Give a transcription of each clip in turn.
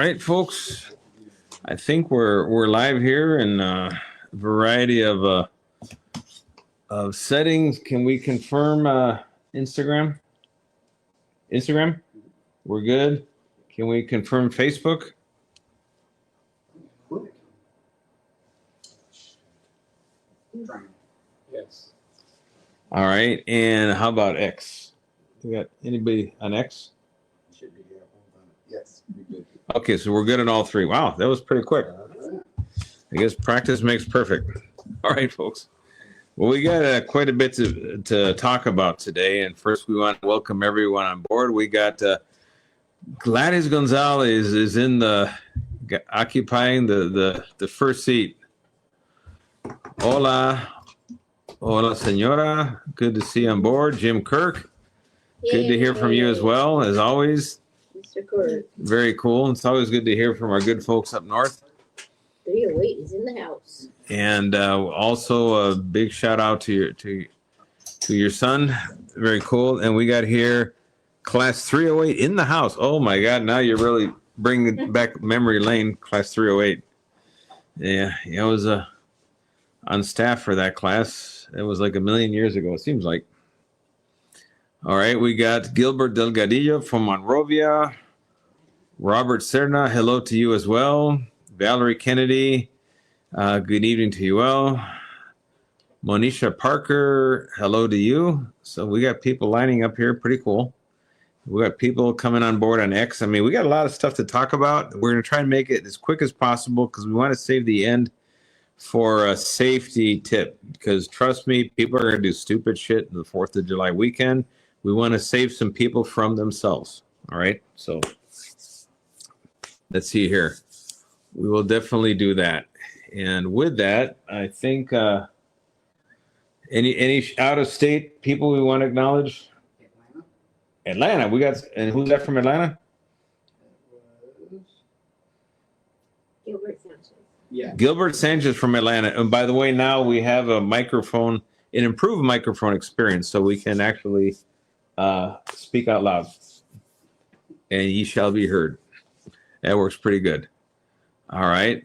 right, folks. I think we're live here in a variety of settings. Can we confirm Instagram? Instagram? We're good. Can we confirm Facebook? Yes. All right. And how about X? We got anybody on X? Should be here. Hold on. Yes, we good. Okay, so we're good on all three. Wow, that was pretty quick. I guess practice makes perfect. All right, folks. Well, we got quite a bit to talk about today. And first, we want to welcome everyone on board. We got Gladys Gonzalez is occupying the first seat. Hola, señora. Good to see you on board. Jim Kirk. Good to hear from you as well, as always. Mr. Kirk. Very cool. It's always good to hear from our good folks up north. 308 is in the house. And also a big shout out to your son. Very cool. And we got here class 308 in the house. Oh my God! Now you're really bringing back memory lane. Class 308. Yeah, I was on staff for that class. It was like a million years ago. It seems like. All right, we got Gilbert Delgadillo from Monrovia. Robert Serna, hello to you as well. Valerie Kennedy, good evening to you all. Monisha Parker, hello to you. So we got people lining up here, pretty cool. We got people coming on board on X. I mean, we got a lot of stuff to talk about. We're going to try and make it as quick as possible because we want to save the end for a safety tip. Because trust me, people are going to do stupid shit in the 4th of July weekend. We want to save some people from themselves. All right. So let's see here. We will definitely do that. And with that, I think any out of state people we want to acknowledge? Atlanta. We got, and who's that from Atlanta? Gilbert Sanchez. Yeah. Gilbert Sanchez from Atlanta. And by the way, now we have a microphone, an improved microphone experience, so we can actually speak out loud. And ye shall be heard. That works pretty good. All right.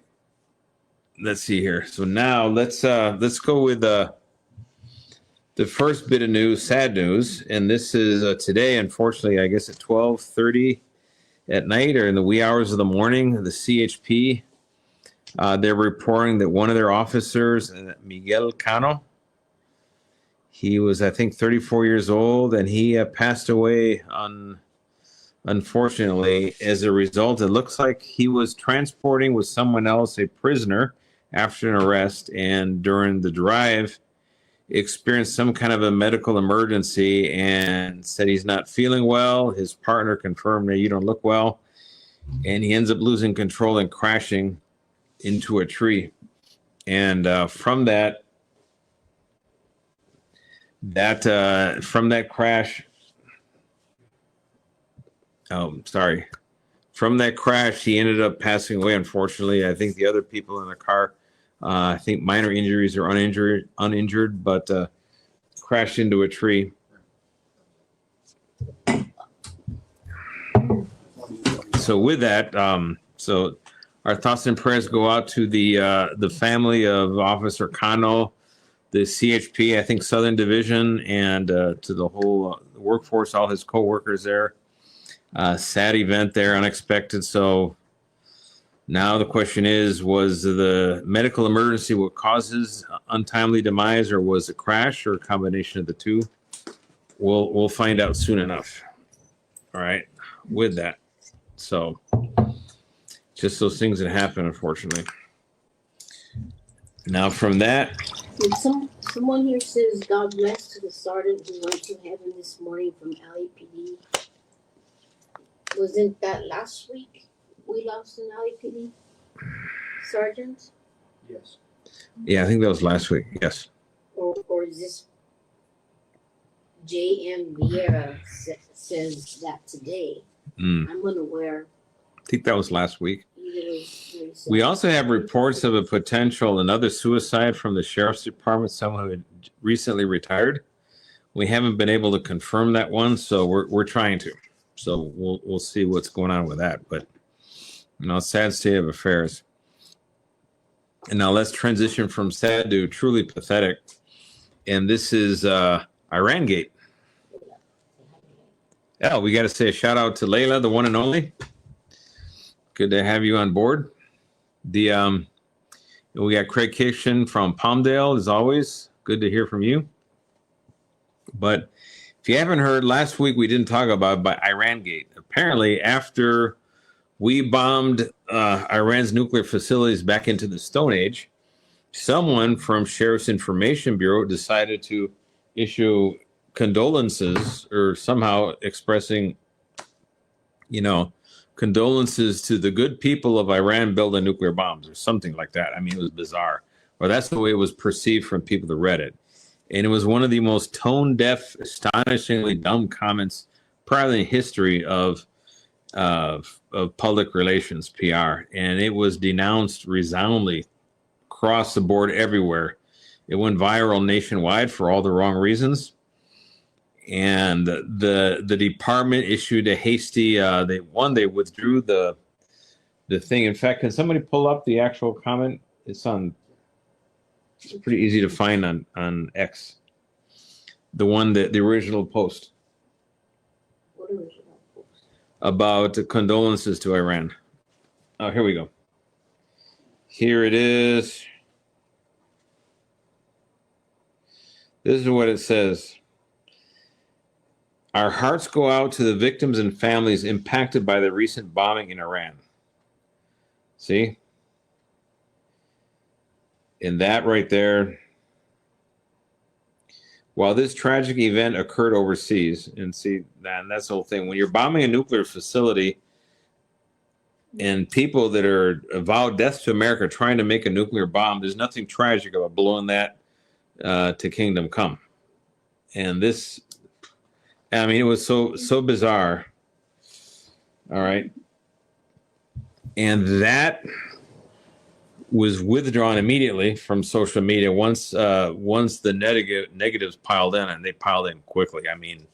Let's see here. So now let's go with the first bit of news, sad news, and this is today. Unfortunately, I guess at 12:30 at night or in the wee hours of the morning, the CHP they're reporting that one of their officers, Miguel Cano, he was I think 34 years old, and he passed away unfortunately, as a result. It looks like he was transporting with someone else a prisoner after an arrest, and during the drive experienced some kind of a medical emergency and said he's not feeling well. His partner confirmed that you don't look well, and he ends up losing control and crashing into a tree. And from that crash, from that crash, he ended up passing away, unfortunately. I think the other people in the car, I think minor injuries or uninjured, but crashed into a tree. So with that, so our thoughts and prayers go out to the family of Officer Cano, the CHP, I think Southern Division, and to the whole workforce, all his co-workers there. Sad event there, unexpected. So now the question is, was the medical emergency what causes untimely demise, or was it crash, or a combination of the two? We'll find out soon enough. All right, with that. So just those things that happen, unfortunately. Now from that. Did someone here says God bless to the sergeant who went to heaven this morning from LAPD? Wasn't that last week we lost an LAPD sergeant? Yes. Yeah, I think that was last week. Yes. Or is this J.M. Vieira says that today? I'm unaware. I think that was last week. Either way, We also have reports of a potential another suicide from the sheriff's department, someone who had recently retired. We haven't been able to confirm that one, so we're trying to. So we'll see what's going on with that. But Sad state of affairs. And now let's transition from sad to truly pathetic. And this is Irangate. Yeah, we got to say a shout out to Layla, the one and only. Good to have you on board. We got Craig Kitchen from Palmdale, as always. Good to hear from you. But if you haven't heard, last week we didn't talk about Irangate. Apparently, after we bombed Iran's nuclear facilities back into the Stone Age, someone from Sheriff's Information Bureau decided to issue condolences, or somehow expressing, condolences to the good people of Iran building nuclear bombs or something like that. I mean, it was bizarre. Or that's the way it was perceived from people that read it. And it was one of the most tone-deaf, astonishingly dumb comments probably in history of public relations, PR. And it was denounced resoundingly across the board everywhere. It went viral nationwide for all the wrong reasons. And the department issued a hasty, they withdrew the thing. In fact, can somebody pull up the actual comment? It's pretty easy to find on X. The original post. What original post? About condolences to Iran. Oh, here we go. Here it is. This is what it says. Our hearts go out to the victims and families impacted by the recent bombing in Iran. See? And that right there. While this tragic event occurred overseas, and see, that's the whole thing. When you're bombing a nuclear facility and people that are vowed death to America trying to make a nuclear bomb, there's nothing tragic about blowing that to kingdom come. And this, I mean, it was so bizarre. All right. And that was withdrawn immediately from social media once the negatives piled in, and they piled in quickly. I mean,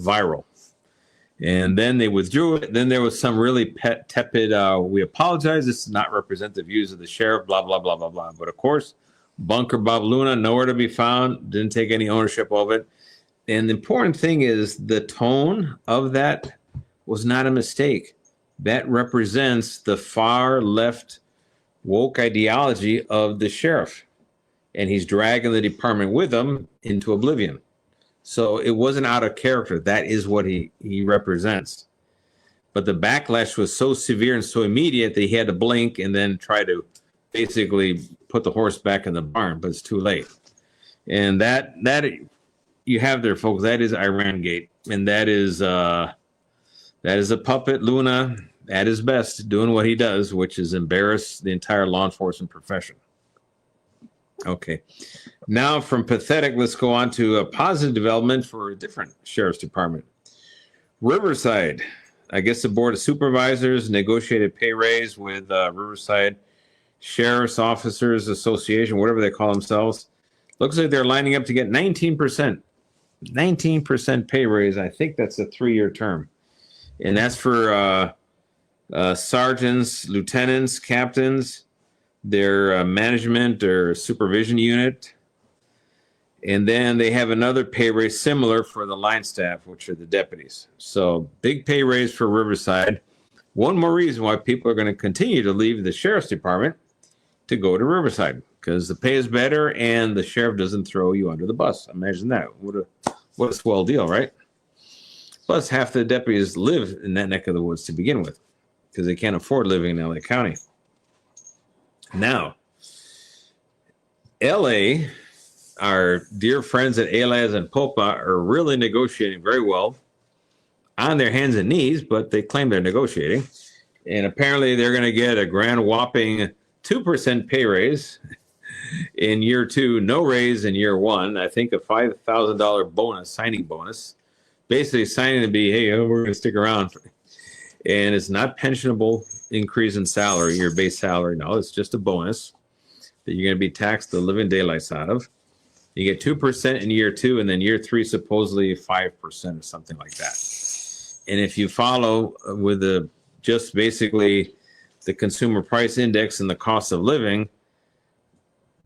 viral. And then they withdrew it. Then there was some really tepid, we apologize, this does not represent the views of the sheriff, blah, blah, blah, blah, blah. But of course, Bunker Bob Luna, nowhere to be found, didn't take any ownership of it. And the important thing is the tone of that was not a mistake. That represents the far left woke ideology of the sheriff. And he's dragging the department with him into oblivion. So it wasn't out of character. That is what he represents. But the backlash was so severe and so immediate that he had to blink and then try to basically put the horse back in the barn, but it's too late. And that you have there, folks, that is Irangate. And that is a puppet Luna at his best doing what he does, which is embarrass the entire law enforcement profession. Okay. Now from pathetic, let's go on to a positive development for a different sheriff's department. Riverside. I guess the Board of Supervisors negotiated pay raise with Riverside Sheriff's Officers Association, whatever they call themselves. Looks like they're lining up to get 19%. 19% pay raise. I think that's a 3-year term. And that's for sergeants, lieutenants, captains, their management or supervision unit. And then they have another pay raise similar for the line staff, which are the deputies. So big pay raise for Riverside. One more reason why people are going to continue to leave the sheriff's department to go to Riverside, because the pay is better and the sheriff doesn't throw you under the bus. Imagine that. What a swell deal, right? Plus, half the deputies live in that neck of the woods to begin with, because they can't afford living in LA County. Now, LA, our dear friends at ALAS and POPA are really negotiating very well on their hands and knees, but they claim they're negotiating. And apparently they're going to get a grand whopping 2% pay raise in year 2, no raise in year 1. I think a $5,000 bonus, signing bonus, basically signing to be, hey, we're going to stick around. And it's not pensionable increase in salary, your base salary. No, it's just a bonus that you're going to be taxed the living daylights out of. You get 2% in year 2, and then year 3, supposedly 5% or something like that. And if you follow with just basically the consumer price index and the cost of living,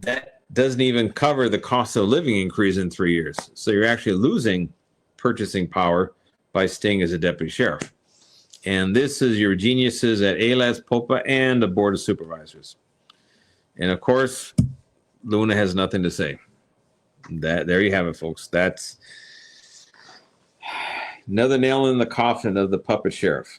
that doesn't even cover the cost of living increase in 3 years. So you're actually losing purchasing power by staying as a deputy sheriff. And this is your geniuses at ALAS, POPA, and the Board of Supervisors. And of course, Luna has nothing to say. There you have it, folks. That's another nail in the coffin of the puppet sheriff.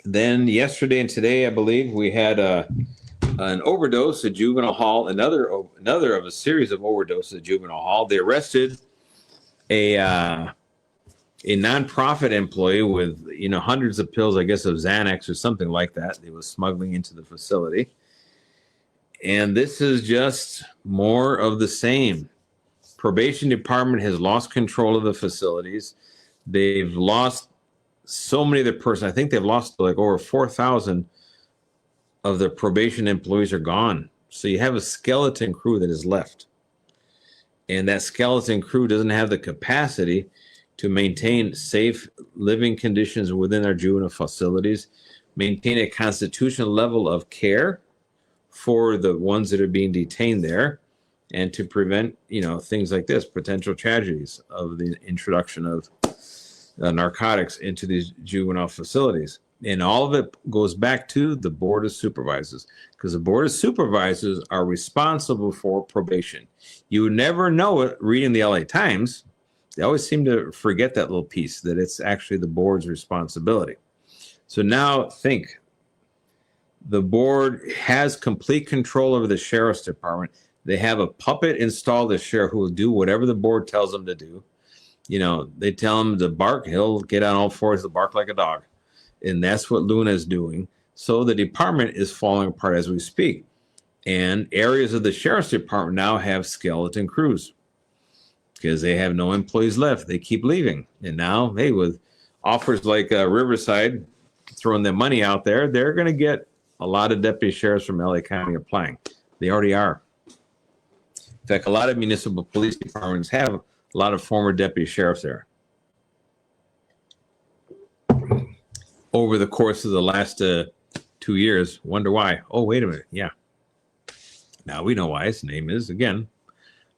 Then yesterday and today, I believe, we had an overdose at Juvenile Hall, another of a series of overdoses at Juvenile Hall. They arrested a nonprofit employee with hundreds of pills, I guess, of Xanax or something like that. They was smuggling into the facility. And this is just more of the same. Probation department has lost control of the facilities. They've lost so many of their personnel. I think they've lost like over 4,000 of the probation employees are gone. So you have a skeleton crew that is left. And that skeleton crew doesn't have the capacity to maintain safe living conditions within our juvenile facilities, maintain a constitutional level of care for the ones that are being detained there, and to prevent, things like this, potential tragedies of the introduction of narcotics into these juvenile facilities. And all of it goes back to the Board of Supervisors, because the Board of Supervisors are responsible for probation. You would never know it reading the LA Times. They always seem to forget that little piece, that it's actually the board's responsibility. So now think, the board has complete control over the sheriff's department. They have a puppet installed as sheriff who will do whatever the board tells them to do. They tell him to bark, he'll get on all fours to bark like a dog. And that's what Luna is doing. So the department is falling apart as we speak. And areas of the sheriff's department now have skeleton crews because they have no employees left. They keep leaving. And now, hey, with offers like Riverside throwing their money out there, they're going to get a lot of deputy sheriffs from LA County applying. They already are. In fact, a lot of municipal police departments have a lot of former deputy sheriffs there. Over the course of the last 2 years, wonder why. Oh, wait a minute. Yeah. Now we know why. His name is, again,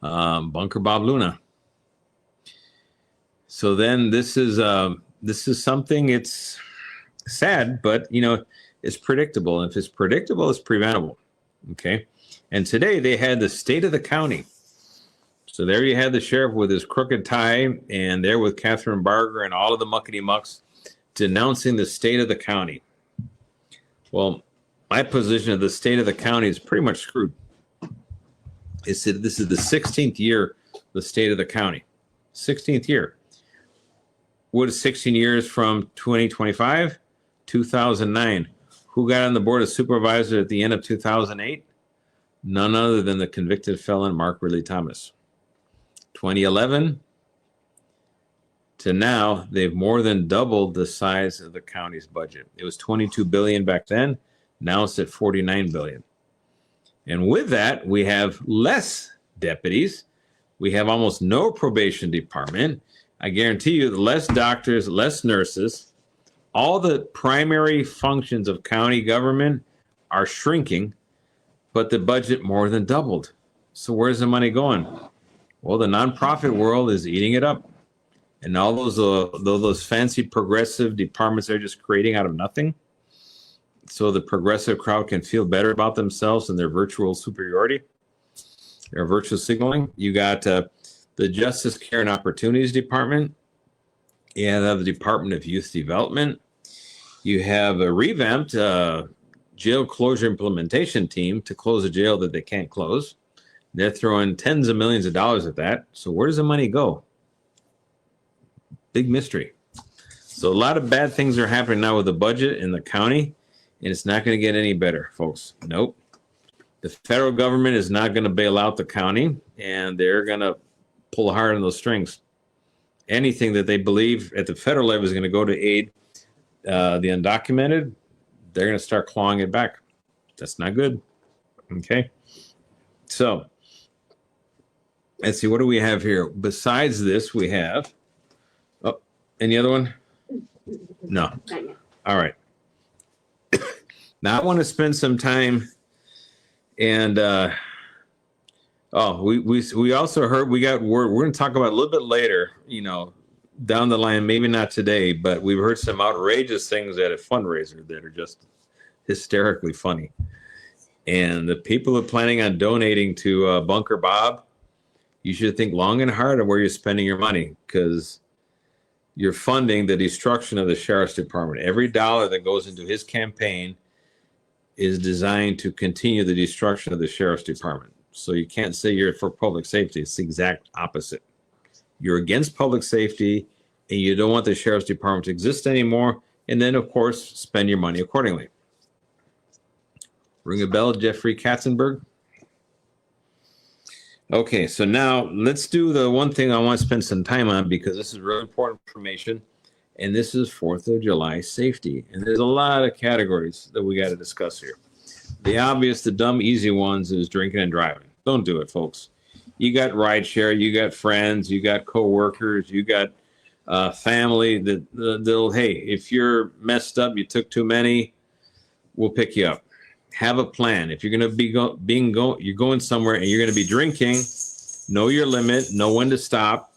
Bunker Bob Luna. So then this is something, it's sad, but, it's predictable. And if it's predictable, it's preventable. Okay. And today they had the state of the county. So there you had the sheriff with his crooked tie, and there with Catherine Barger and all of the muckety mucks denouncing the state of the county. Well, my position of the state of the county is pretty much screwed. This is the 16th year, the state of the county. 16th year. What is 16 years from 2025? 2009. Who got on the Board of Supervisors at the end of 2008? None other than the convicted felon Mark Ridley Thomas. 2011 to now, they've more than doubled the size of the county's budget. It was $22 billion back then. Now it's at $49 billion. And with that, we have less deputies. We have almost no probation department. I guarantee you, less doctors, less nurses. All the primary functions of county government are shrinking, but the budget more than doubled. So where's the money going? Well, the nonprofit world is eating it up. And all those fancy progressive departments are just creating out of nothing. So the progressive crowd can feel better about themselves and their virtual superiority, their virtual signaling. You got the Justice Care and Opportunities Department. You have the Department of Youth Development. You have a revamped jail closure implementation team to close a jail that they can't close. They're throwing tens of millions of dollars at that. So where does the money go? Big mystery. So a lot of bad things are happening now with the budget in the county, and it's not going to get any better, folks. Nope. The federal government is not going to bail out the county, and they're going to pull hard on those strings. Anything that they believe at the federal level is going to go to aid the undocumented, they're going to start clawing it back. That's not good. Okay. So let's see, what do we have here? Besides this, we have, any other one? No. All right. Now I want to spend some time and we also heard we got word we're going to talk about a little bit later, down the line, maybe not today, but we've heard some outrageous things at a fundraiser that are just hysterically funny. And the people who are planning on donating to Bunker Bob, you should think long and hard on where you're spending your money, because you're funding the destruction of the sheriff's department. Every dollar that goes into his campaign is designed to continue the destruction of the sheriff's department. So you can't say you're for public safety. It's the exact opposite. You're against public safety and you don't want the sheriff's department to exist anymore. And then, of course, spend your money accordingly. Ring a bell, Jeffrey Katzenberg? Okay, so now let's do the one thing I want to spend some time on, because this is really important information. And this is 4th of July safety. And there's a lot of categories that we got to discuss here. The obvious, the dumb, easy ones is drinking and driving. Don't do it, folks. You got rideshare, you got friends, you got coworkers, you got family that'll, hey, if you're messed up, you took too many, we'll pick you up. Have a plan. If you're going to be you're going somewhere and you're going to be drinking, know your limit, know when to stop.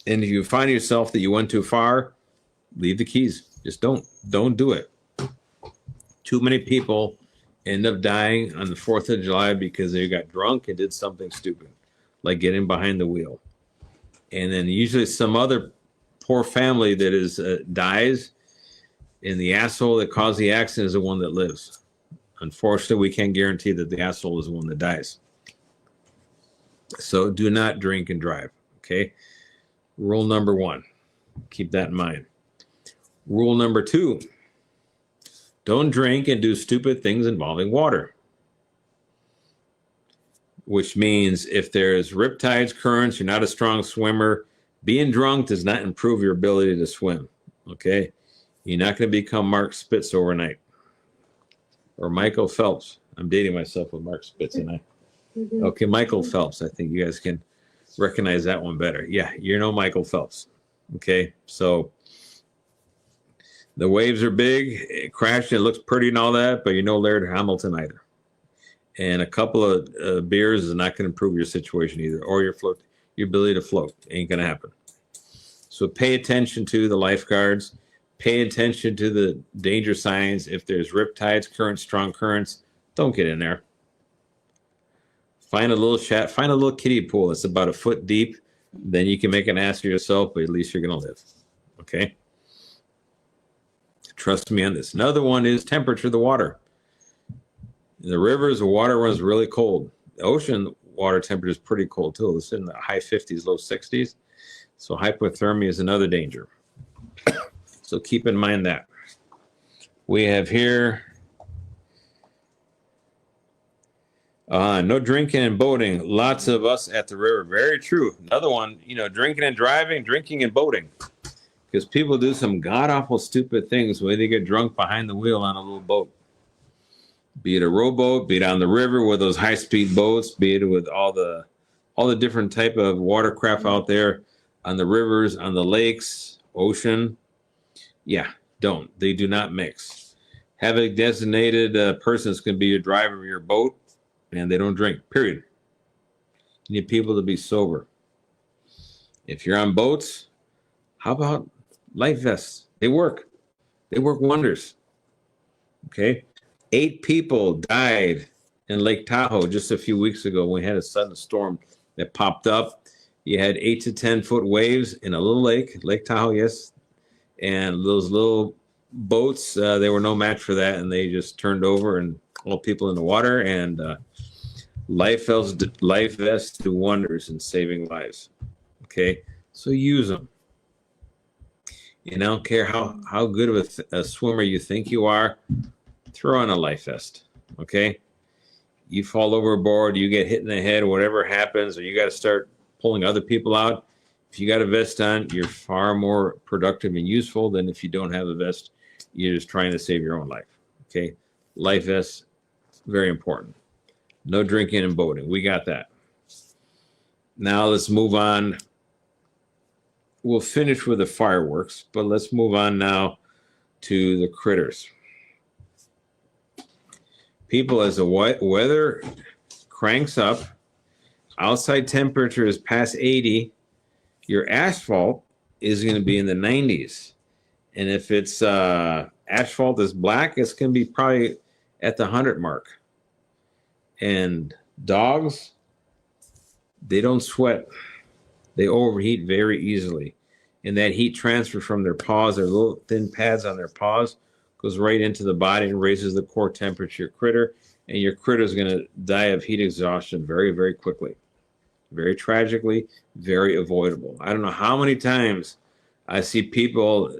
And if you find yourself that you went too far, leave the keys. Just don't do it. Too many people end up dying on the 4th of July because they got drunk and did something stupid, like getting behind the wheel. And then usually some other poor family that is dies, and the asshole that caused the accident is the one that lives. Unfortunately, we can't guarantee that the asshole is the one that dies. So do not drink and drive, okay? Rule number 1, keep that in mind. Rule number 2, don't drink and do stupid things involving water. Which means if there's riptides, currents, you're not a strong swimmer, being drunk does not improve your ability to swim, okay? You're not going to become Mark Spitz overnight. Or Michael Phelps. I'm dating myself with Mark Spitz, and I. Okay, Michael Phelps. I think you guys can recognize that one better. Yeah, you're no Michael Phelps. Okay, so the waves are big, it crashed, it looks pretty and all that, but you're no Laird Hamilton either. And a couple of beers is not going to improve your situation either, or your ability to float. Ain't going to happen. So pay attention to the lifeguards. Pay attention to the danger signs. If there's riptides, currents, strong currents, don't get in there. Find a little kiddie pool that's about a foot deep. Then you can make an ass of yourself, but at least you're going to live. Okay? Trust me on this. Another one is temperature of the water. In the rivers, the water runs really cold. The ocean water temperature is pretty cold too. It's in the high 50s, low 60s. So hypothermia is another danger. So keep in mind that. We have here no drinking and boating. Lots of us at the river. Very true. Another one, drinking and driving, drinking and boating. Because people do some god-awful stupid things when they get drunk behind the wheel on a little boat. Be it a rowboat, be it on the river with those high-speed boats, be it with all the different type of watercraft out there on the rivers, on the lakes, ocean. Yeah, don't. They do not mix. Have a designated person that's going to be your driver of your boat, and they don't drink, period. You need people to be sober. If you're on boats, how about life vests? They work. They work wonders. Okay? 8 people died in Lake Tahoe just a few weeks ago when we had a sudden storm that popped up. You had 8 to 10 foot waves in a little lake, Lake Tahoe, yes. And those little boats, they were no match for that, and they just turned over and all people in the water. And life vests do wonders in saving lives. Okay, so use them. I don't care how good of a swimmer you think you are, throw on a life vest. Okay, you fall overboard, you get hit in the head, whatever happens, or you got to start pulling other people out. If you got a vest on, you're far more productive and useful than if you don't have a vest. You're just trying to save your own life. Okay, life vest, very important. No drinking and boating. We got that. Now let's move on. We'll finish with the fireworks, but let's move on now to the critters. People, as the weather cranks up, outside temperature is past 80, your asphalt is going to be in the 90s. And if it's asphalt is black, it's going to be probably at the 100 mark. And dogs, they don't sweat. They overheat very easily. And that heat transfer from their paws, their little thin pads on their paws, goes right into the body and raises the core temperature of your critter. And your critter is going to die of heat exhaustion very, very quickly. Very tragically, very avoidable. I don't know how many times I see people,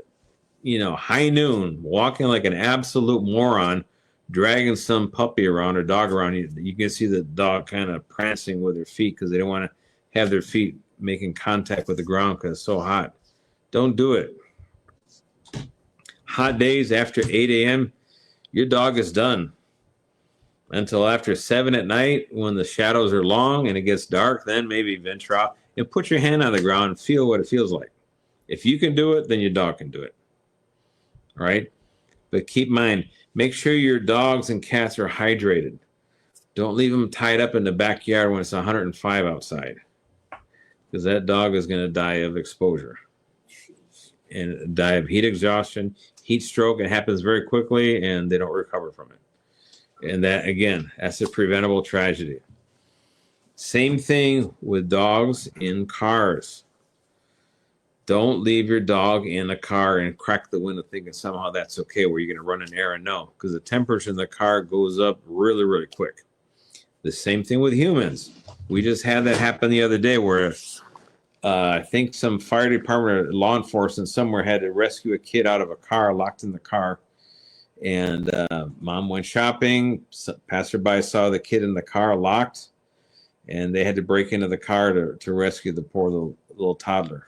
high noon, walking like an absolute moron, dragging some puppy around or dog around. You can see the dog kind of prancing with their feet because they don't want to have their feet making contact with the ground because it's so hot. Don't do it. Hot days after 8 a.m., your dog is done. Until after 7 at night, when the shadows are long and it gets dark, then maybe venture out and put your hand on the ground and feel what it feels like. If you can do it, then your dog can do it. All right? But keep in mind, make sure your dogs and cats are hydrated. Don't leave them tied up in the backyard when it's 105 outside, because that dog is going to die of exposure and die of heat exhaustion, heat stroke. It happens very quickly, and they don't recover from it. And that, again, that's a preventable tragedy. Same thing with dogs in cars. Don't leave your dog in a car and crack the window thinking somehow that's okay, where you're going to run an errand. No, because the temperature in the car goes up really, really quick. The same thing with humans. We just had that happen the other day where I think some fire department or law enforcement somewhere had to rescue a kid out of a car, locked in the car. And mom went shopping. Passerby saw the kid in the car locked, and they had to break into the car to rescue the poor little toddler.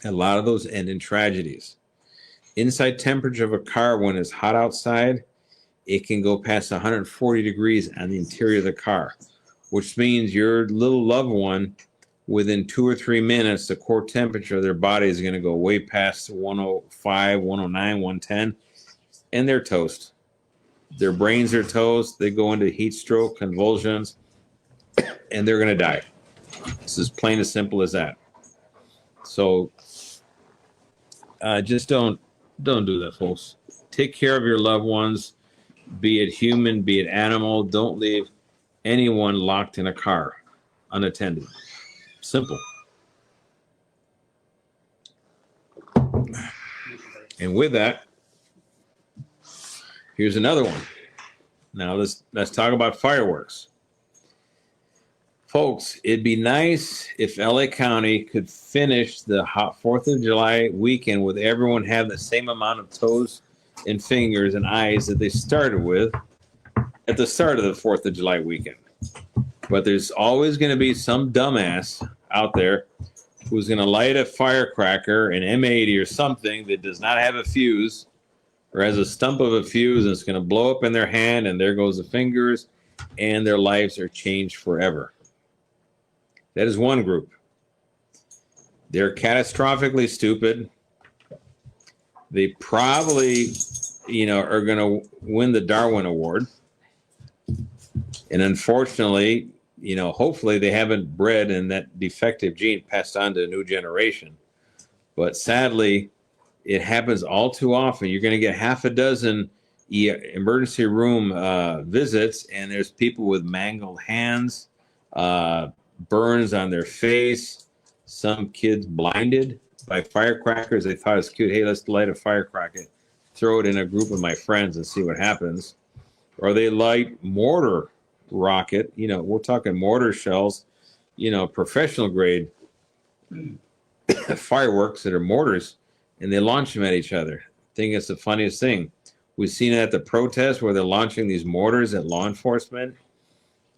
A lot of those end in tragedies. Inside temperature of a car when it's hot outside, it can go past 140 degrees on the interior of the car, which means your little loved one, within 2 or 3 minutes, the core temperature of their body is going to go way past 105, 109, 110. And they're toast. Their brains are toast. They go into heat stroke, convulsions, and they're going to die. It's as plain as simple as that. So just don't do that, folks. Take care of your loved ones, be it human, be it animal. Don't leave anyone locked in a car unattended. Simple. And with that, here's another one. Now let's talk about fireworks. Folks, it'd be nice if LA County could finish the hot 4th of July weekend with everyone having the same amount of toes and fingers and eyes that they started with at the start of the 4th of July weekend. But there's always going to be some dumbass out there who's going to light a firecracker, an M80 or something that does not have a fuse, or has a stump of a fuse, and it's going to blow up in their hand, and there goes the fingers, and their lives are changed forever. That is one group. They're catastrophically stupid. They probably, are going to win the Darwin Award. And unfortunately, hopefully they haven't bred and that defective gene passed on to a new generation. But sadly, it happens all too often. You're going to get half a dozen emergency room visits, and there's people with mangled hands, burns on their face, some kids blinded by firecrackers. They thought it's cute. Hey, let's light a firecracker, throw it in a group of my friends and see what happens. Or they light mortar rocket. We're talking mortar shells, professional grade fireworks that are mortars, and they launch them at each other. I think it's the funniest thing. We've seen it at the protests where they're launching these mortars at law enforcement,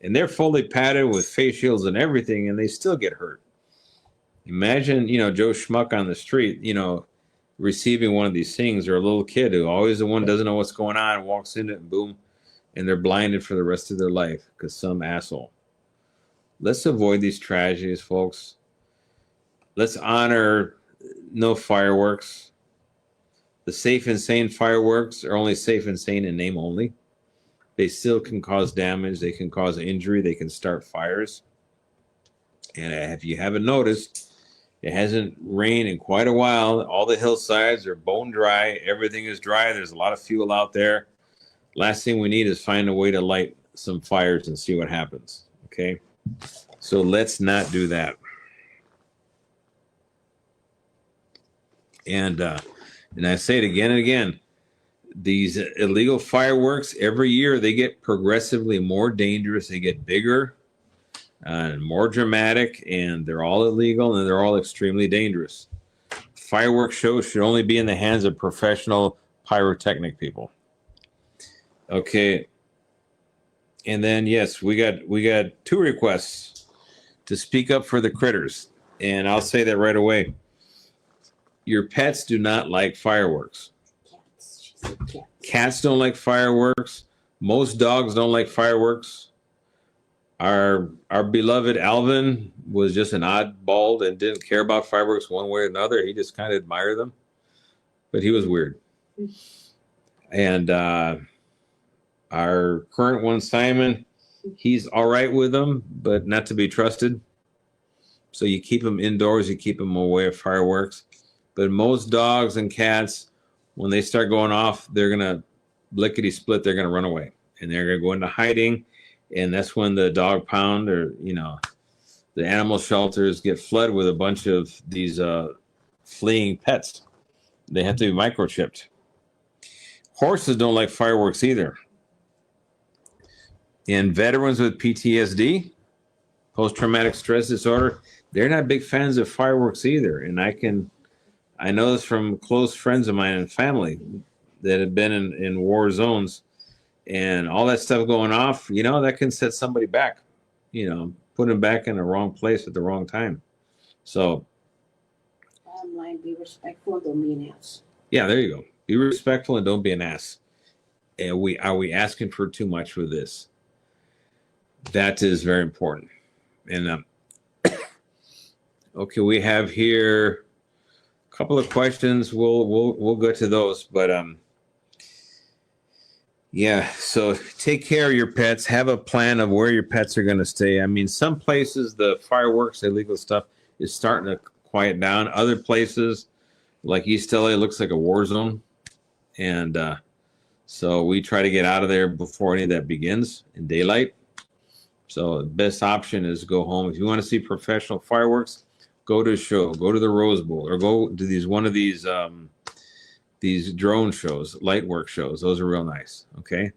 and they're fully padded with face shields and everything, and they still get hurt. Imagine, Joe Schmuck on the street, receiving one of these things, or a little kid who always the one doesn't know what's going on, walks in it and boom, and they're blinded for the rest of their life because some asshole. Let's avoid these tragedies, folks. Let's honor no fireworks. The safe and sane fireworks are only safe and sane in name only. they still can cause damage. They can cause injury. They can start fires. And if you haven't noticed, it hasn't rained in quite a while. All the hillsides are bone dry. Everything is dry. There's a lot of fuel out there. Last thing we need is find a way to light some fires and see what happens. Okay? So let's not do that. And I say it again and again. These illegal fireworks, every year they get progressively more dangerous. They get bigger and more dramatic, and they're all illegal and they're all extremely dangerous. Fireworks shows should only be in the hands of professional pyrotechnic people. Okay. And then yes, we got 2 requests to speak up for the critters. And I'll say that right away. Your pets do not like fireworks. Cats. She said cats. Cats don't like fireworks. Most dogs don't like fireworks. Our beloved Alvin was just an oddball and didn't care about fireworks one way or another. He just kind of admired them, but he was weird. And our current one, Simon, he's all right with them, but not to be trusted. So you keep him indoors. You keep him away from fireworks. But most dogs and cats, when they start going off, they're going to lickety split. They're going to run away and they're going to go into hiding. And that's when the dog pound or, the animal shelters get flooded with a bunch of these fleeing pets. They have to be microchipped. Horses don't like fireworks either. And veterans with PTSD, post-traumatic stress disorder, they're not big fans of fireworks either. And I know this from close friends of mine and family that have been in war zones, and all that stuff going off, that can set somebody back, put them back in the wrong place at the wrong time. So, Bottom line, be respectful, don't be an ass. Yeah, there you go. Be respectful and don't be an ass. And are we asking for too much with this? That is very important. And okay, we have here a couple of questions. We'll go to those, but yeah. So take care of your pets. Have a plan of where your pets are going to stay. I mean, some places the fireworks, illegal stuff is starting to quiet down. Other places, like East LA, looks like a war zone, and so we try to get out of there before any of that begins in daylight. So the best option is go home. If you want to see professional fireworks, go to a show, go to the Rose Bowl, or go to one of these drone shows, light work shows. Those are real nice. Okay.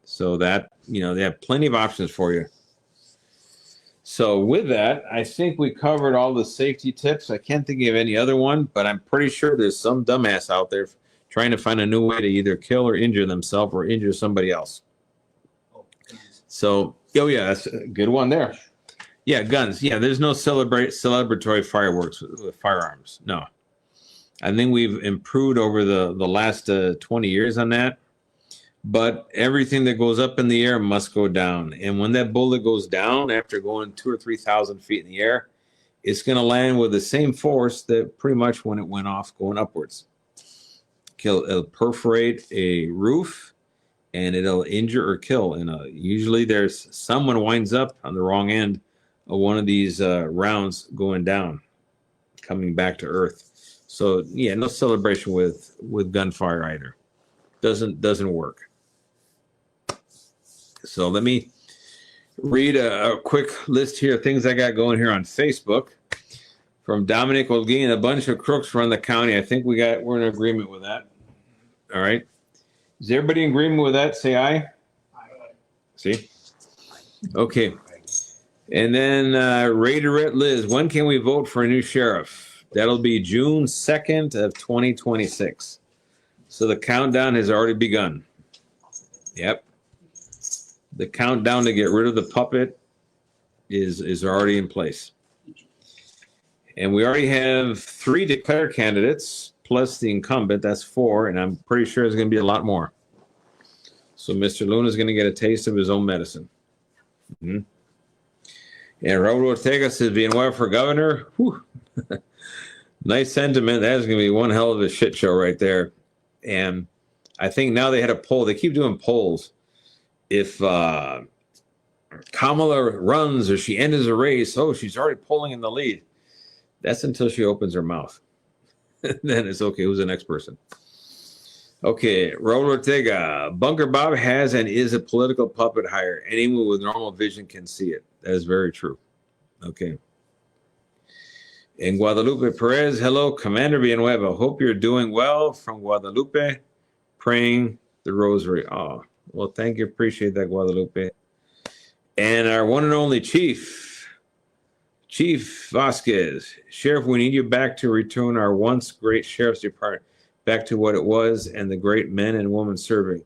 So that, they have plenty of options for you. So with that, I think we covered all the safety tips. I can't think of any other one, but I'm pretty sure there's some dumbass out there trying to find a new way to either kill or injure themselves or injure somebody else. So, yeah, that's a good one there. Yeah, guns. Yeah, there's no celebratory fireworks with firearms. No. I think we've improved over the last 20 years on that. But everything that goes up in the air must go down. And when that bullet goes down after going 2,000 or 3,000 feet in the air, it's going to land with the same force that pretty much when it went off going upwards. It'll perforate a roof, and it'll injure or kill. And usually there's someone winds up on the wrong end of one of these rounds going down, coming back to earth. So yeah, no celebration with gunfire either. Doesn't work. So let me read a quick list here of things I got going here on Facebook from Dominic Olguin. A bunch of crooks run the county. I think we're in agreement with that. All right. Is everybody in agreement with that? Say aye. Aye. See? Okay. And then Raiderette Liz, when can we vote for a new sheriff? That'll be June 2nd of 2026. So the countdown has already begun. Yep. The countdown to get rid of the puppet is already in place. And we already have 3 declared candidates plus the incumbent. That's 4, and I'm pretty sure there's going to be a lot more. So Mr. Luna is going to get a taste of his own medicine. Mm-hmm. And Raul Ortega says Villanueva for governor. Whew. Nice sentiment. That is going to be one hell of a shit show right there. And I think now they had a poll. They keep doing polls. if Kamala runs or she enters a race, oh, she's already pulling in the lead. That's until she opens her mouth. Then it's okay. Who's the next person? Okay, Raul Ortega. Bunker Bob has and is a political puppet hire. Anyone with normal vision can see it. That is very true. Okay. And Guadalupe Perez. Hello, Commander Villanueva. Hope you're doing well from Guadalupe, praying the rosary. Oh, well, thank you. Appreciate that, Guadalupe. And our one and only Chief Vasquez. Sheriff, we need you back to return our once great Sheriff's Department back to what it was and the great men and women serving.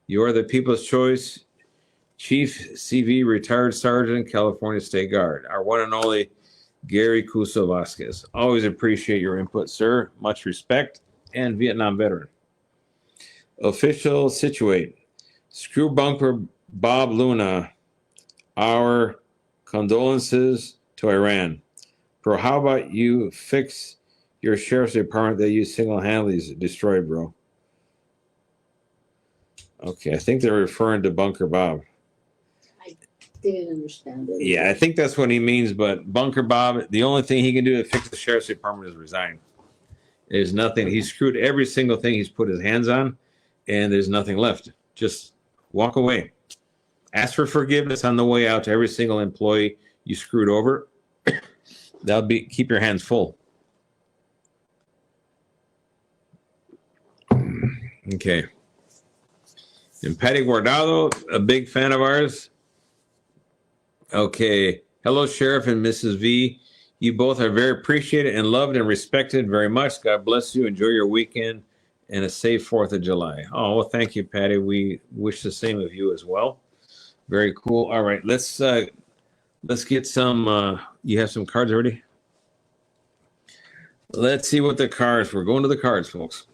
You are the people's choice. Chief CV, retired Sergeant, California State Guard. Our one and only Gary Cuso Vasquez. Always appreciate your input, sir. Much respect. And Vietnam veteran. Official Situate. Screw Bunker Bob Luna. Our condolences to Iran. Bro, how about you fix your sheriff's department that you single-handedly destroyed, bro? Okay, I think they're referring to Bunker Bob. I didn't understand it. Yeah, I think that's what he means, but Bunker Bob, the only thing he can do to fix the sheriff's department is resign. There's nothing. He screwed every single thing he's put his hands on, and there's nothing left. Just walk away. Ask for forgiveness on the way out to every single employee you screwed over. That'll be keep your hands full. Okay. And Patty Guardado, a big fan of ours. Okay. Hello, Sheriff and Mrs. V. You both are very appreciated and loved and respected very much. God bless you. Enjoy your weekend and a safe 4th of July. Oh, well, thank you, Patty. We wish the same of you as well. Very cool. All right, let's get some. You have some cards already? Let's see what the cards. We're going to the cards, folks.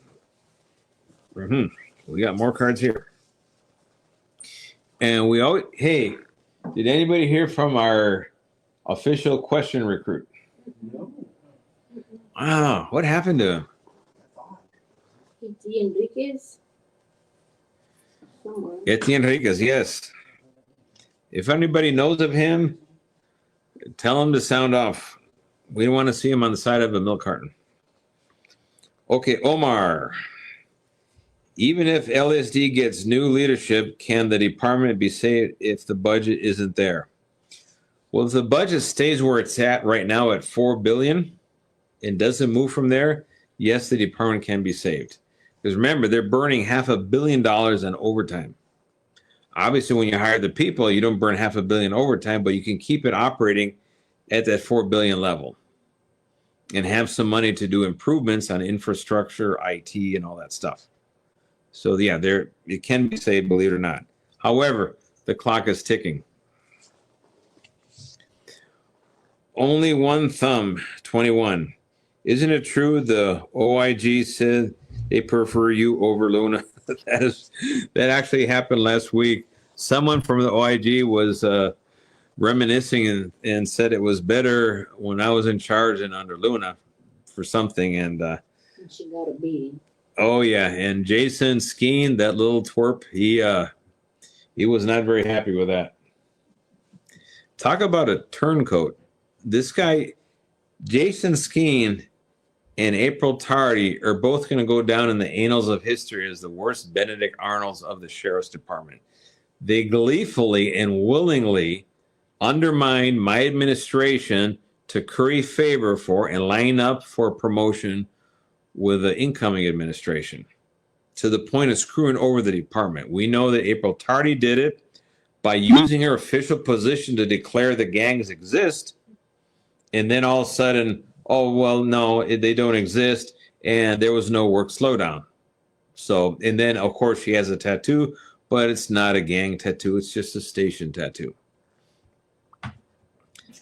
We got more cards here. And we always, hey, did anybody hear from our official question recruit? No. Wow, what happened to him? Etienne Enriquez? Somewhere. Etienne Enriquez, yes. If anybody knows of him, tell him to sound off. We don't want to see him on the side of a milk carton. Okay, Omar. Even if LSD gets new leadership, can the department be saved if the budget isn't there? Well, if the budget stays where it's at right now at $4 billion and doesn't move from there, yes, the department can be saved. Because remember, they're burning $500 million on overtime. Obviously, when you hire the people, you don't burn $500 million overtime, but you can keep it operating at that $4 billion level and have some money to do improvements on infrastructure, IT, and all that stuff. So yeah, it can be saved, believe it or not. However, the clock is ticking. Only one thumb, 21. Isn't it true the OIG said they prefer you over Luna? That actually happened last week. Someone from the OIG was reminiscing and said it was better when I was in charge and under Luna for something. And she got a beating. Oh yeah, and Jason Skeen, that little twerp, he was not very happy with that. Talk about a turncoat. This guy, Jason Skeen and April Tardy are both going to go down in the annals of history as the worst Benedict Arnolds of the Sheriff's Department. They gleefully and willingly undermined my administration to curry favor for and line up for promotion with the incoming administration to the point of screwing over the department. We know that April Tardy did it by using her official position to declare the gangs exist. And then all of a sudden, oh, well, no, they don't exist. And there was no work slowdown. So, and then of course she has a tattoo, but it's not a gang tattoo. It's just a station tattoo.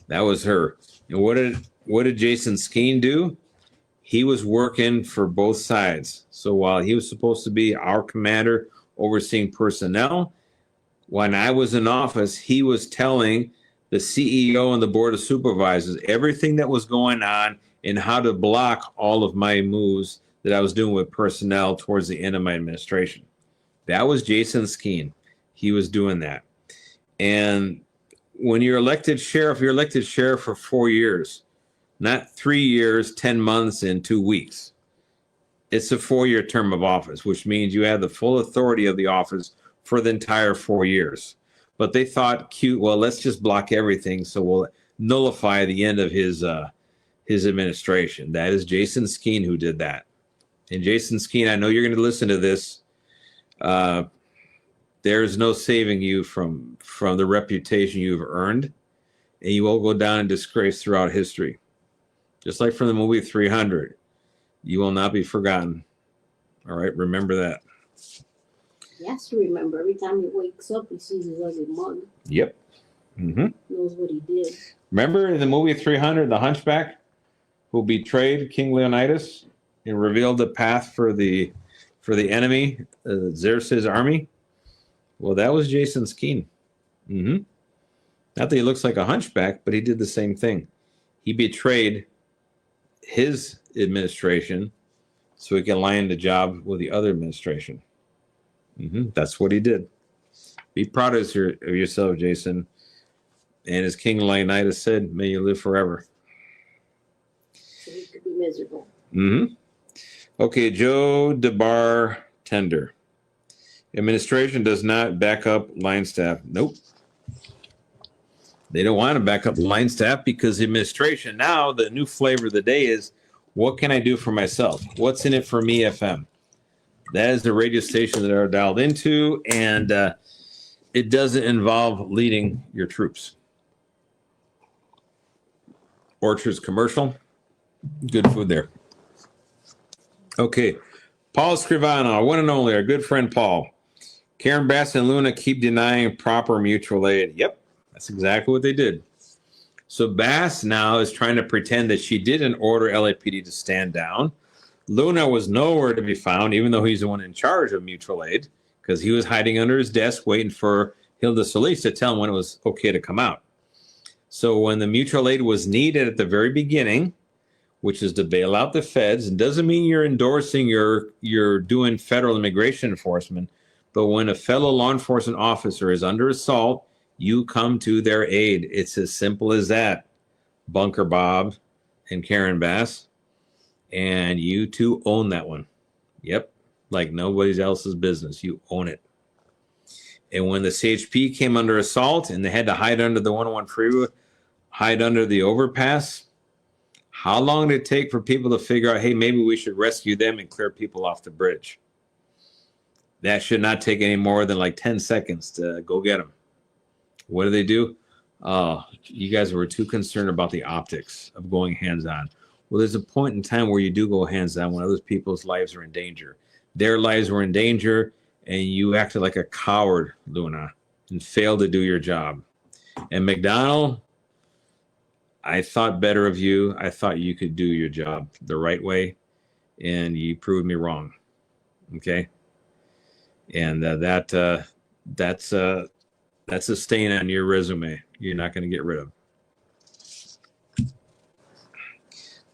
That was her. And what did Jason Skeen do? He was working for both sides. So while he was supposed to be our commander overseeing personnel, when I was in office, he was telling the CEO and the board of supervisors everything that was going on and how to block all of my moves that I was doing with personnel towards the end of my administration. That was Jason Skeen. he was doing that. And when you're elected sheriff for 4 years, not 3 years, 10 months, and 2 weeks. It's a 4-year term of office, which means you have the full authority of the office for the entire 4 years. But they thought, cute, well, let's just block everything, so we'll nullify the end of his administration. That is Jason Skeen who did that. And Jason Skeen, I know you're going to listen to this. There's no saving you from the reputation you've earned, and you will go down in disgrace throughout history. Just like from the movie 300, you will not be forgotten. All right, remember that. He has to remember every time he wakes up, he sees his ugly mug. Yep. Mm-hmm. Knows what he did. Remember in the movie 300, the hunchback who betrayed King Leonidas and revealed the path for the enemy, Xerxes' army? Well, that was Jason Skeen. Mm-hmm. Not that he looks like a hunchback, but he did the same thing. He betrayed his administration so he can land the job with the other administration. Mm-hmm. That's what he did. Be proud of yourself, Jason. And as King Leonidas said, may you live forever. So he could be miserable. Mm-hmm. Okay, Joe DeBar Tender. Administration does not back up line staff. Nope. They don't want to back up line staff because the administration now, the new flavor of the day is, what can I do for myself? What's in it for me, FM? That is the radio station that are dialed into, and it doesn't involve leading your troops. Orchards Commercial, good food there. Okay, Paul Scrivano, one and only, our good friend Paul. Karen Bass and Luna keep denying proper mutual aid. Yep, that's exactly what they did. So Bass now is trying to pretend that she didn't order LAPD to stand down. Luna was nowhere to be found, even though he's the one in charge of mutual aid, because he was hiding under his desk waiting for Hilda Solis to tell him when it was okay to come out. So when the mutual aid was needed at the very beginning, which is to bail out the feds, and doesn't mean you're endorsing you're doing federal immigration enforcement, but when a fellow law enforcement officer is under assault, you come to their aid. It's as simple as that. Bunker Bob and Karen Bass, and you two own that one. Yep, like nobody else's business. You own it. And when the CHP came under assault and they had to hide under the 101 freeway, hide under the overpass, how long did it take for people to figure out, hey, maybe we should rescue them and clear people off the bridge? That should not take any more than like 10 seconds to go get them. What do? You guys were too concerned about the optics of going hands-on. Well, there's a point in time where you do go hands-on when other people's lives are in danger. Their lives were in danger, and you acted like a coward, Luna, and failed to do your job. And McDonald, I thought better of you. I thought you could do your job the right way, and you proved me wrong. Okay? And that's a stain on your resume you're not going to get rid of.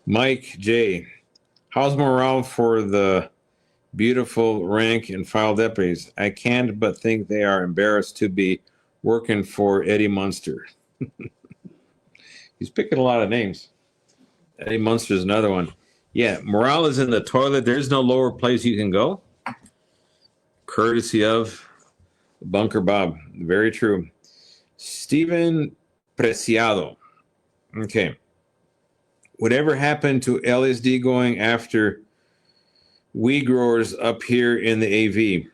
Mike J. How's morale for the beautiful rank and file deputies? I can't but think they are embarrassed to be working for Eddie Munster. He's picking a lot of names. Eddie Munster is another one. Yeah, morale is in the toilet. There's no lower place you can go. Courtesy of Bunker Bob. Very true. Stephen Preciado. Okay. Whatever happened to LSD going after weed growers up here in the AV?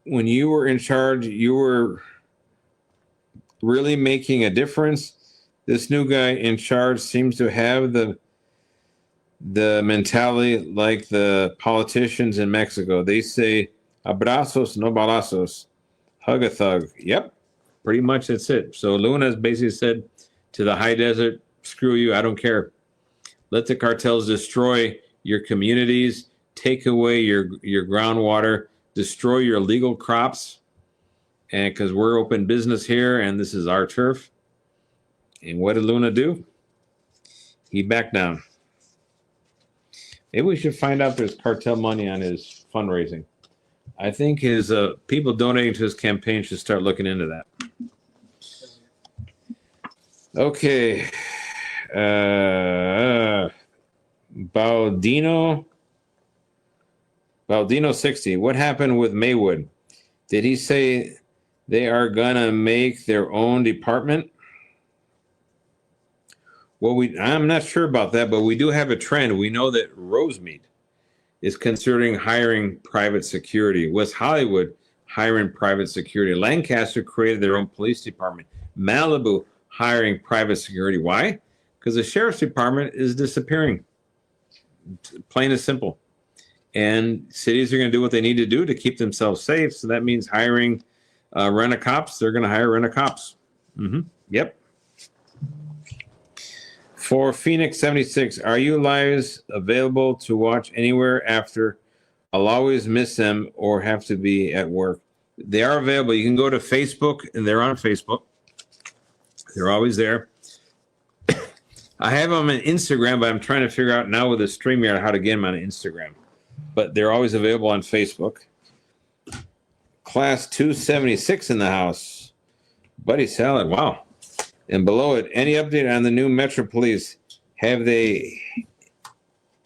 When you were in charge, you were really making a difference. This new guy in charge seems to have the mentality like the politicians in Mexico. They say, abrazos, no balazos. Hug a thug. Yep, pretty much that's it. So Luna's basically said to the high desert, screw you, I don't care. Let the cartels destroy your communities, take away your groundwater, destroy your legal crops, and because we're open business here and this is our turf. And what did Luna do? He backed down. Maybe we should find out if there's cartel money on his fundraising. I think his people donating to his campaign should start looking into that. Okay. Baldino 60. What happened with Maywood? Did he say they are gonna make their own department? Well, I'm not sure about that, but we do have a trend. We know that Rosemead is considering hiring private security. West Hollywood hiring private security. Lancaster created their own police department. Malibu hiring private security. Why? Because the sheriff's department is disappearing. Plain and simple. And cities are going to do what they need to do to keep themselves safe. So that means hiring rent-a-cops. They're going to hire rent-a-cops. Yep. For Phoenix 76, are you lives available to watch anywhere after? I'll always miss them or have to be at work. They are available. You can go to Facebook, and they're on Facebook. They're always there. I have them on Instagram, but I'm trying to figure out now with the StreamYard how to get them on Instagram. But they're always available on Facebook. Class 276 in the house. Buddy Salad, wow. And below it, any update on the new Metro Police? Have they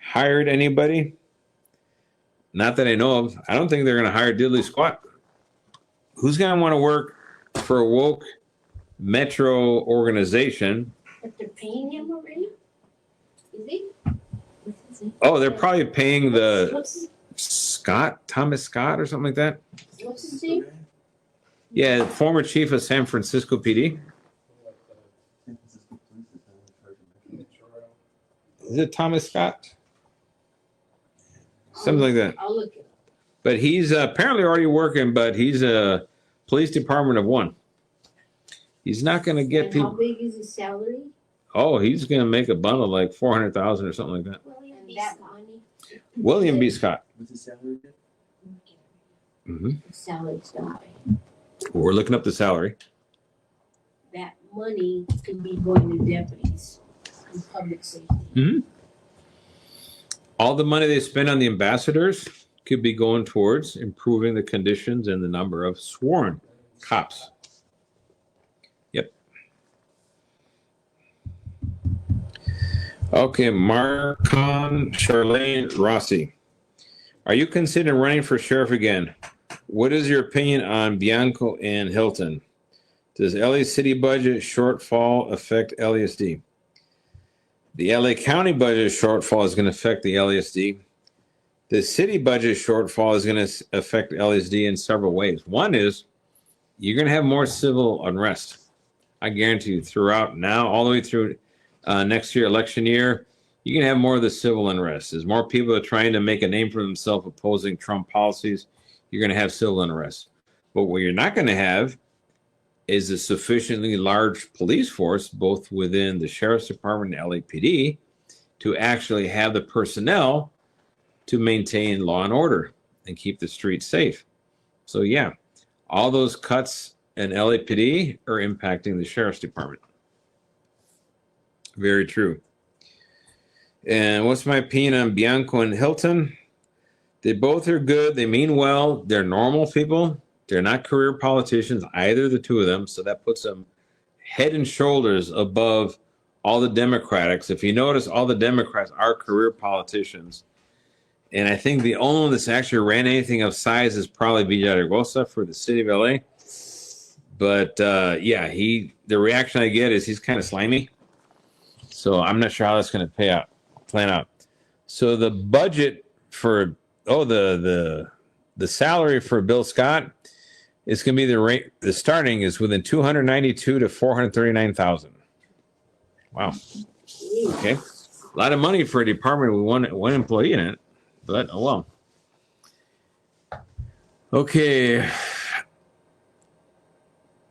hired anybody? Not that I know of. I don't think they're going to hire diddly squat. Who's going to want to work for a woke Metro organization? But they're paying him already? Is he? Oh, they're probably paying the What's Thomas Scott or something like that. his name? Yeah, former chief of San Francisco PD. Is it Thomas Scott? Something like that. I'll look it up. But he's apparently already working, but he's a police department of one. He's not going to get And people. how big is his salary? Oh, he's going to make a bundle like 400,000 or something like that. And that money? William B. Scott. What's his salary again? The salary's not pay. We're looking up the salary. That money could be going to deputies and public safety. All the money they spend on the ambassadors could be going towards improving the conditions and the number of sworn cops. Yep. Okay, Marcon Charlene Rossi. Are you considering running for sheriff again? What is your opinion on Bianco and Hilton? Does LA city budget shortfall affect LASD? The LA County budget shortfall is going to affect the LASD. The city budget shortfall is going to affect LASD in several ways. One is you're going to have more civil unrest. I guarantee you throughout now, all the way through next year, election year, you can have more of the civil unrest. As more people are trying to make a name for themselves opposing Trump policies, you're going to have civil unrest. But what you're not going to have is a sufficiently large police force, both within the sheriff's department and LAPD, to actually have the personnel to maintain law and order and keep the streets safe. So yeah, all those cuts in LAPD are impacting the sheriff's department. Very true. And what's my opinion on Bianco and Hilton? They both are good. They mean well. They're normal people. They're not career politicians, either the two of them. So that puts them head and shoulders above all the Democrats. If you notice, all the Democrats are career politicians. And I think the only one that's actually ran anything of size is probably Villanueva for the city of LA. But yeah, the reaction I get is he's kind of slimy. So I'm not sure how that's going to plan out. So the budget for the salary for Bill Scott is going to be the starting is within 292 to 439,000. Wow. Okay. A lot of money for a department with one employee in it, but oh well. Okay.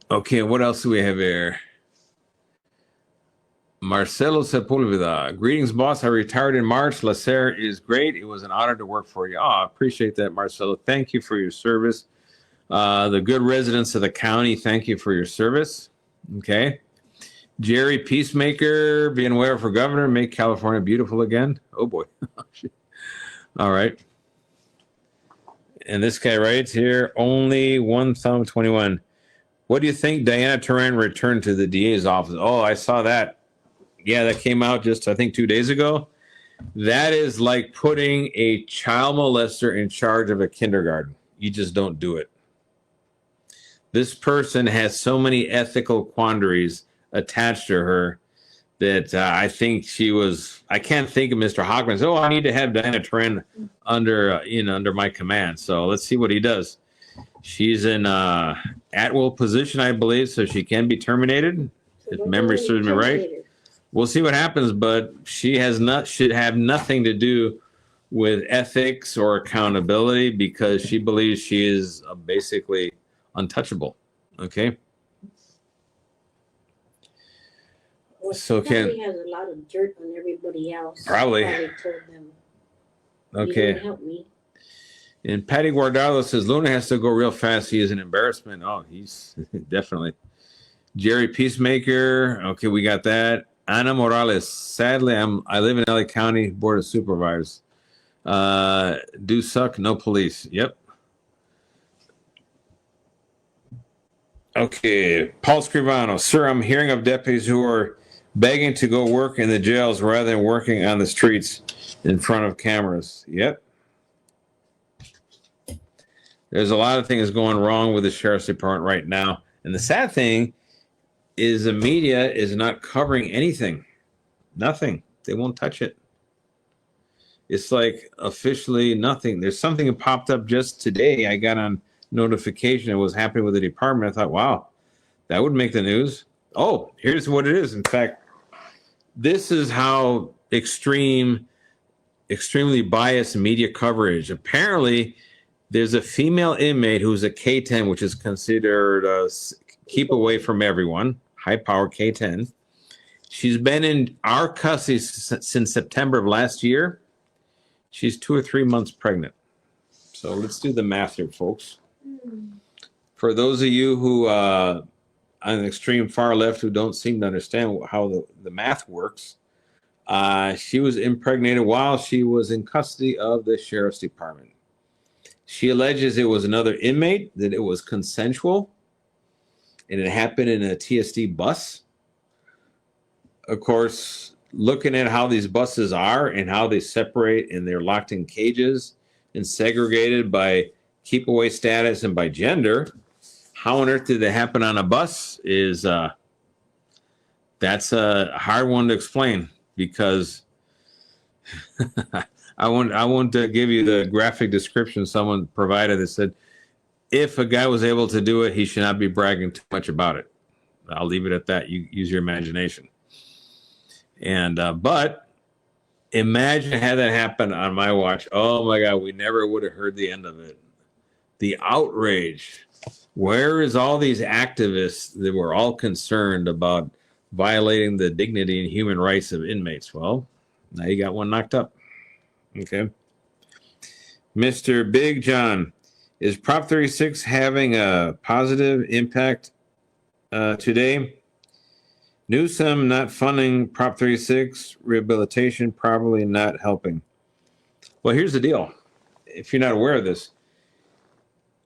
Okay, what else do we have here? Marcelo Sepulveda. Greetings, boss. I retired in March. Lacer is great. It was an honor to work for you. I appreciate that, Marcelo. Thank you for your service. The good residents of the county, thank you for your service. Okay. Jerry Peacemaker, Villanueva for governor, make California beautiful again. Oh, boy. All right. And this guy writes here, only 1,021. What do you think Diana Turan returned to the DA's office? Oh, I saw that. Yeah, that came out just, I think, 2 days ago. That is like putting a child molester in charge of a kindergarten. You just don't do it. This person has so many ethical quandaries attached to her that I think she was. I can't think of Mr. Hockman. Oh, I need to have Diana Turan under under my command. So let's see what he does. She's in at-will position, I believe, so she can be terminated. So If memory serves me right. We'll see what happens, but she should have nothing to do with ethics or accountability because she believes she is basically untouchable. Okay. Well, So she probably has a lot of dirt on everybody else. Probably. Told them, Okay. "You didn't help me." And Patty Guardado says Luna has to go real fast. He is an embarrassment. Oh, he's definitely. Jerry Peacemaker. Okay, we got that. Ana Morales. Sadly, I live in LA County Board of Supervisors. Do suck, no police. Yep. Okay, Paul Scrivano. Sir, I'm hearing of deputies who are begging to go work in the jails rather than working on the streets in front of cameras. Yep. There's a lot of things going wrong with the sheriff's department right now. And the sad thing is the media is not covering anything. Nothing. They won't touch it. It's like officially nothing. There's something that popped up just today. I got on notification. It was happening with the department. I thought, wow, that would make the news. Oh, here's what it is. In fact, this is how extremely biased media coverage. Apparently, there's a female inmate who's a K-10, which is considered keep away from everyone, high power K-10. She's been in our custody since September of last year. She's 2 or 3 months pregnant. So let's do the math here, folks. For those of you who on the extreme far left who don't seem to understand how the math works, she was impregnated while she was in custody of the sheriff's department. She alleges it was another inmate, that it was consensual, and it happened in a TSD bus. Of course, looking at how these buses are and how they separate and they're locked in cages and segregated by keep away status and by gender, how on earth did that happen on a bus is that's a hard one to explain because I won't give you the graphic description someone provided that said, if a guy was able to do it, he should not be bragging too much about it. I'll leave it at that. You use your imagination. And but imagine had that happened on my watch. Oh my God, we never would have heard the end of it. The outrage. Where is all these activists that were all concerned about violating the dignity and human rights of inmates? Well, now you got one knocked up. Okay. Mr. Big John, is Prop 36 having a positive impact today? Newsom not funding Prop 36, rehabilitation probably not helping. Well, here's the deal. If you're not aware of this,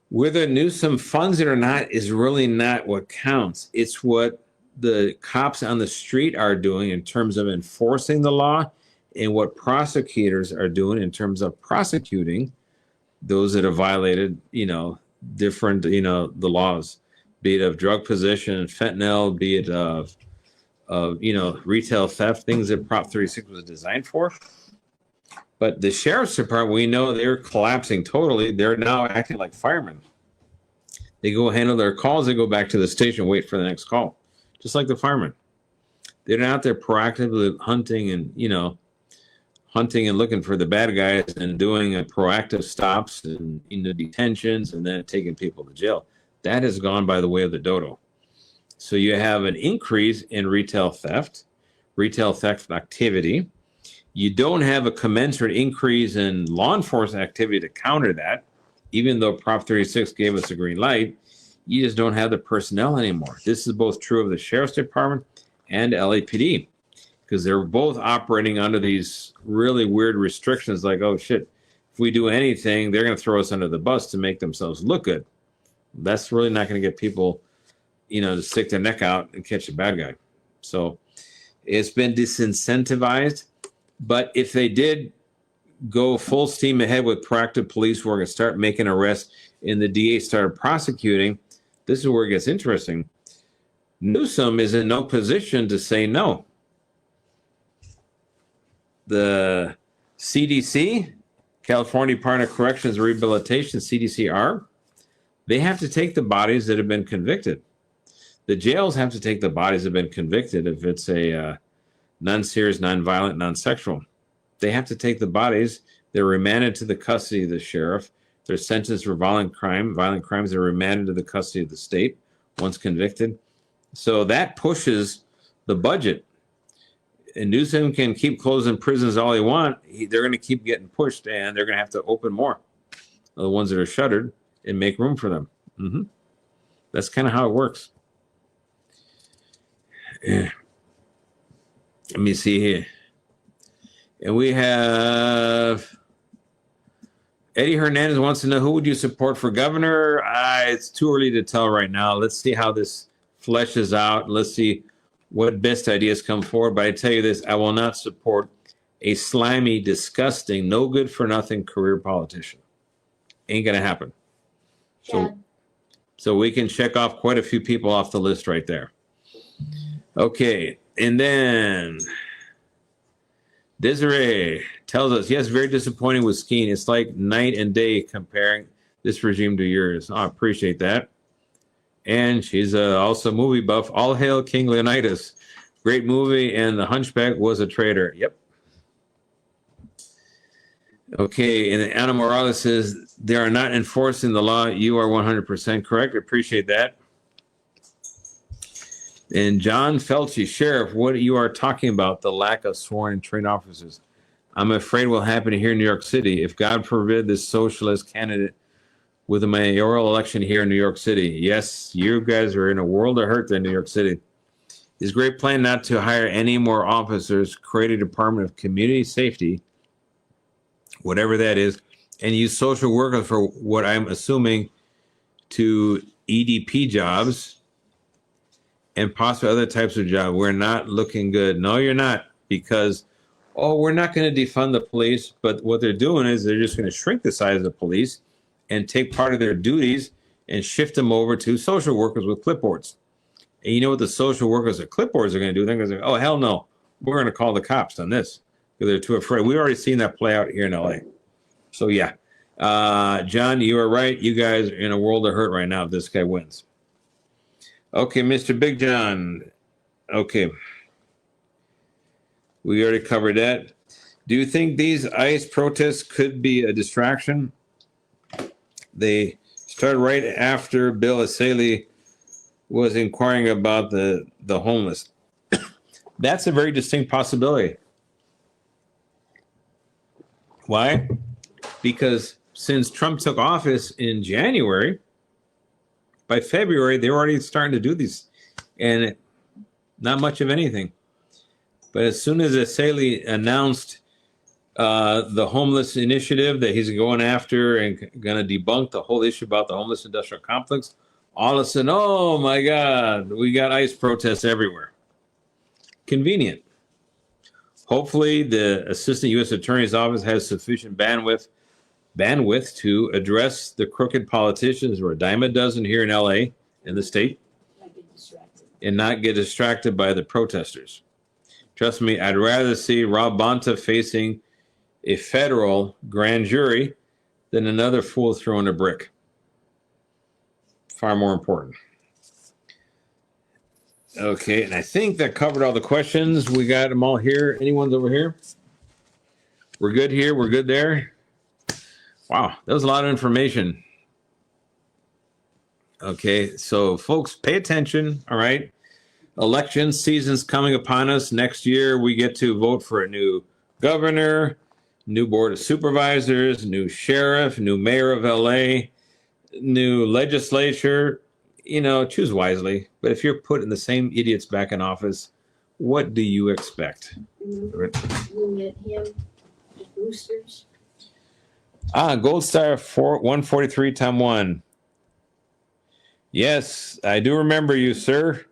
whether Newsom funds it or not is really not what counts. It's what the cops on the street are doing in terms of enforcing the law and what prosecutors are doing in terms of prosecuting those that have violated, different, the laws, be it of drug possession, fentanyl, be it of retail theft, things that Prop 36 was designed for. But the sheriff's department, we know they're collapsing totally. They're now acting like firemen. They go handle their calls. They go back to the station, wait for the next call, just like the firemen. They're not out there proactively hunting and looking for the bad guys and doing proactive stops and detentions and then taking people to jail. That has gone by the way of the dodo. So you have an increase in retail theft activity. You don't have a commensurate increase in law enforcement activity to counter that, even though Prop 36 gave us a green light. You just don't have the personnel anymore. This is both true of the Sheriff's Department and LAPD, because they're both operating under these really weird restrictions like, oh shit, if we do anything, they're going to throw us under the bus to make themselves look good. That's really not going to get people, to stick their neck out and catch a bad guy. So it's been disincentivized. But if they did go full steam ahead with proactive police work and start making arrests, and the DA started prosecuting, this is where it gets interesting. Newsom is in no position to say no. The CDC, California Department of Corrections and Rehabilitation, CDCR, they have to take the bodies that have been convicted. The jails have to take the bodies that have been convicted if it's a non-serious, non-violent, non-sexual. They have to take the bodies. They're remanded to the custody of the sheriff. They're sentenced for violent crimes. They're remanded to the custody of the state once convicted. So that pushes the budget. And Newsom can keep closing prisons all he wants. They're going to keep getting pushed, and they're going to have to open more of the ones that are shuttered and make room for them. That's kind of how it works. Let me see here. And we have Eddie Hernandez wants to know, who would you support for governor? It's too early to tell right now. Let's see how this fleshes out. Let's see what best ideas come forward. But I tell you this, I will not support a slimy, disgusting, no good for nothing career politician. Ain't going to happen. So we can check off quite a few people off the list right there. Okay. And then Desiree tells us, yes, very disappointing with skiing. It's like night and day comparing this regime to yours. I appreciate that. And she's also a movie buff. All hail King Leonidas. Great movie, and the Hunchback was a traitor. Yep. Okay, and Ana Morales says, they are not enforcing the law. You are 100% correct. Appreciate that. And John Felci, Sheriff, what you are talking about, the lack of sworn and trained officers. I'm afraid will happen here in New York City. If God forbid this socialist candidate with a mayoral election here in New York City. Yes, you guys are in a world of hurt there in New York City. His great plan not to hire any more officers, create a Department of Community Safety, whatever that is, and use social workers for what I'm assuming to EDP jobs and possibly other types of jobs. We're not looking good. No, you're not, because, we're not going to defund the police. But what they're doing is they're just going to shrink the size of the police and take part of their duties and shift them over to social workers with clipboards. And you know what the social workers with clipboards are going to do? They're going to say, oh, hell no, we're going to call the cops on this because they're too afraid. We've already seen that play out here in LA. So, yeah. John, you are right. You guys are in a world of hurt right now if this guy wins. Okay, Mr. Big John. Okay. We already covered that. Do you think these ICE protests could be a distraction? They started right after Bill Asaley was inquiring about the homeless. That's a very distinct possibility. Why? Because since Trump took office in January, by February, they were already starting to do these, and not much of anything. But as soon as Asaley announced the homeless initiative that he's going after and going to debunk the whole issue about the homeless industrial complex, all of a sudden, oh my God, we got ICE protests everywhere. Convenient. Hopefully the Assistant U.S. Attorney's Office has sufficient bandwidth to address the crooked politicians, who are a dime a dozen here in L.A., in the state, and not get distracted by the protesters. Trust me, I'd rather see Rob Bonta facing a federal grand jury than another fool throwing a brick. Far more important. Okay, and I think that covered all the questions. We got them all here. Anyone's over here? We're good here. We're good there. Wow, that was a lot of information. Okay, so folks, pay attention, all right? Election season's coming upon us. Next year, we get to vote for a new governor, new board of supervisors, new sheriff, new mayor of LA, new legislature. You know, choose wisely. But if you're putting the same idiots back in office, what do you expect? You met him, the boosters. Gold Star 143 time 1. Yes, I do remember you, sir.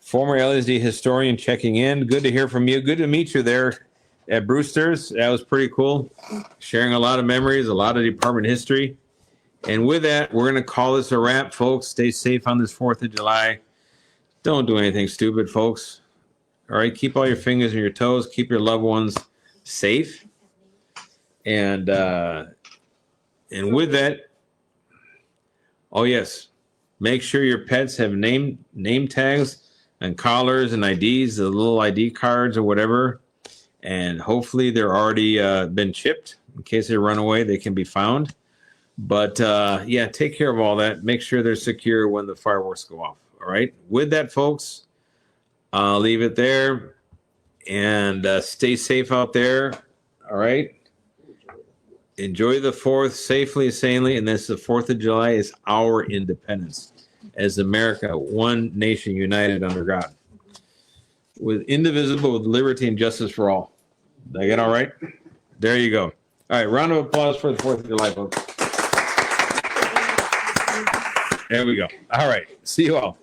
Former LSD historian checking in. Good to hear from you. Good to meet you there at Brewster's. That was pretty cool. Sharing a lot of memories, a lot of department history. And with that, we're going to call this a wrap, folks. Stay safe on this 4th of July. Don't do anything stupid, folks. All right, keep all your fingers and your toes. Keep your loved ones safe. And with that, oh yes, make sure your pets have name tags and collars and IDs, the little ID cards or whatever. And hopefully they're already been chipped in case they run away. They can be found. But yeah, take care of all that. Make sure they're secure when the fireworks go off. All right. With that, folks, I'll leave it there and stay safe out there. All right. Enjoy the 4th safely, sanely. And this, the 4th of July is our independence as America, one nation united under God, with indivisible, with liberty and justice for all. Did I get all right? There you go. All right. Round of applause for the 4th of July, folks. There we go. All right. See you all.